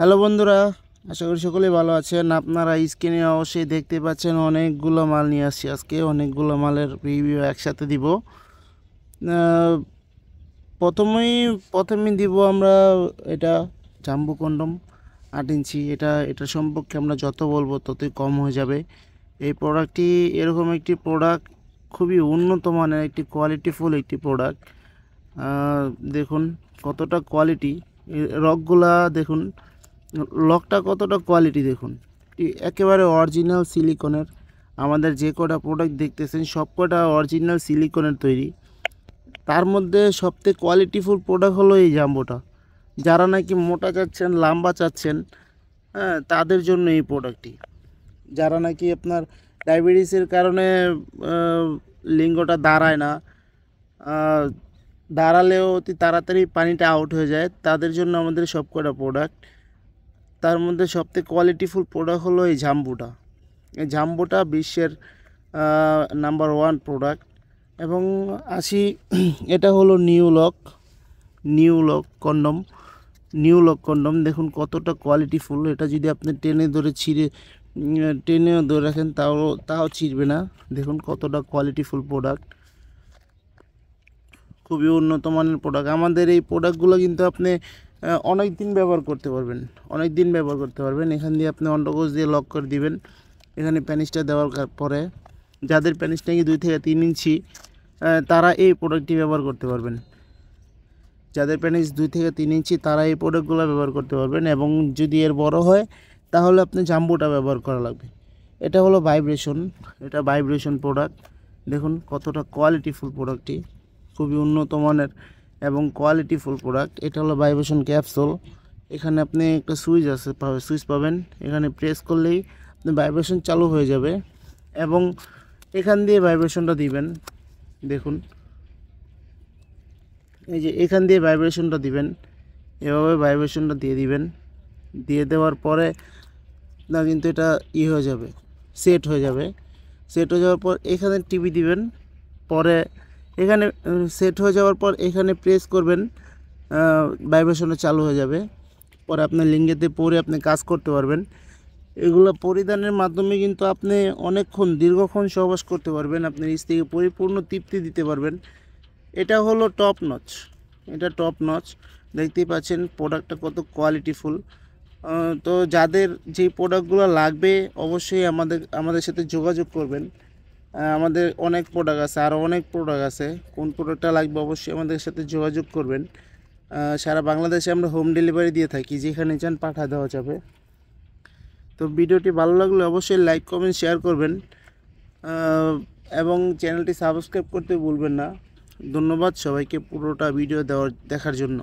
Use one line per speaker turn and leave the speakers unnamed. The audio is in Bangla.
হ্যালো বন্ধুরা, আশা করি সকলেই ভালো আছেন। আপনারা স্ক্রিনে অবশ্যই দেখতে পাচ্ছেন অনেকগুলো মাল নিয়ে আসছি। আজকে অনেকগুলো মালের রিভিউ একসাথে দিব। আহ, প্রথমেই দিব আমরা এটা জাম্বু কন্ডম 8 ইঞ্চি। এটা সম্পর্কে আমরা যত বলবো ততই কম হয়ে যাবে। এই প্রোডাক্টটি এরকম একটি প্রোডাক্ট, খুবই উন্নত মানের একটি কোয়ালিটিফুল একটি প্রোডাক্ট। দেখুন কতটা কোয়ালিটি, রকগুলা দেখুন, লকটা কতটা কোয়ালিটি দেখুন, একেবারে অরিজিনাল সিলিকনের। আমাদের যে কটা প্রোডাক্ট দেখতেছেন সব কটা অরিজিনাল সিলিকনের তৈরি। তার মধ্যে সবথেকে কোয়ালিটিফুল প্রোডাক্ট হলো এই জাম্বোটা। যারা নাকি মোটা চাচ্ছেন, লম্বা চাচ্ছেন, হ্যাঁ, তাদের জন্য এই প্রোডাক্টটি। যারা নাকি আপনার ডায়াবেটিসের কারণে লিঙ্গটা দাঁড়ায় না, আহ, দাঁড়ালেও অতি তাড়াতাড়ি পানিটা আউট হয়ে যায়, তাদের জন্য আমাদের সব কটা প্রোডাক্ট। তার মধ্যে সবথেকে কোয়ালিটিফুল প্রোডাক্ট হলো এই জাম্বোটা। এই জাম্বোটা বিশ্বের নাম্বার 1 প্রোডাক্ট। এবং আসি, এটা হলো নিউ লক কন্ডম। দেখুন কতটা কোয়ালিটিফুল। এটা যদি আপনি টেনে ধরে টেনে ধরে রাখেন তাও ছিঁড়বে না। দেখুন কতটা কোয়ালিটিফুল প্রোডাক্ট, খুবই উন্নত মানের প্রোডাক্ট। আমাদের এই প্রোডাক্টগুলো কিন্তু আপনি অনেক দিন ব্যবহার করতে পারবেন। এখান দিয়ে আপনি অন্ডকোষ দিয়ে লক করে দিবেন। এখানে প্যানিসটা দেওয়ার পরে যাদের প্যানিস নাকি 2 থেকে 3 ইঞ্চি, তারা এই প্রোডাক্টটি ব্যবহার করতে পারবেন। যাদের প্যানিস 2 থেকে 3 ইঞ্চি তারা এই প্রোডাক্টগুলো ব্যবহার করতে পারবেন। এবং যদি এর বড় হয় তাহলে আপনি জাম্বোটা ব্যবহার করা লাগবে। এটা হলো ভাইব্রেশন প্রোডাক্ট। দেখুন কতটা কোয়ালিটিফুল প্রোডাক্টটি, খুবই উন্নত মানের এবং কোয়ালিটিফুল প্রোডাক্ট। এটা হলো ভাইব্রেশন ক্যাপসুল। এখানে আপনি একটা সুইচ পাবেন। এখানে প্রেস করলেই আপনি ভাইব্রেশন চালু হয়ে যাবে এবং এখান দিয়ে ভাইব্রেশনটা দিবেন। দেখুন, এই যে এখান দিয়ে ভাইব্রেশনটা দিবেন, এভাবে ভাইব্রেশনটা দিয়ে দিবেন। দিয়ে দেওয়ার পরে না কিন্তু এটা হয়ে যাবে, সেট হয়ে যাওয়ার পর এখানে টিপি দিবেন। পরে এখানে সেট হয়ে যাওয়ার পর এখানে প্রেস করবেন, ভাইব্রেশনটা চালু হয়ে যাবে। পরে আপনার লিঙ্গেতে পরে আপনি কাজ করতে পারবেন। এগুলো পরিধানের মাধ্যমে কিন্তু আপনি দীর্ঘক্ষণ সহবাস করতে পারবেন, আপনার স্ত্রীকে পরিপূর্ণ তৃপ্তি দিতে পারবেন। এটা হলো টপ নচ। দেখতেই পাচ্ছেন প্রোডাক্টটা কত কোয়ালিটিফুল। তো যাদের যে প্রোডাক্টগুলো লাগবে অবশ্যই আমাদের সাথে যোগাযোগ করবেন। আমাদের অনেক প্রোডাক্ট আছে, আরও অনেক প্রোডাক্ট আছে। কোন প্রোডাক্টটা লাগবে অবশ্যই আমাদের সাথে যোগাযোগ করবেন। সারা বাংলাদেশে আমরা হোম ডেলিভারি দিয়ে থাকি, যেখানে চান পাঠা দেওয়া যাবে। তো ভিডিওটি ভালো লাগলে অবশ্যই লাইক, কমেন্ট, শেয়ার করবেন এবং চ্যানেলটি সাবস্ক্রাইব করতে ভুলবেন না। ধন্যবাদ সবাইকে পুরোটা ভিডিও দেখার জন্য।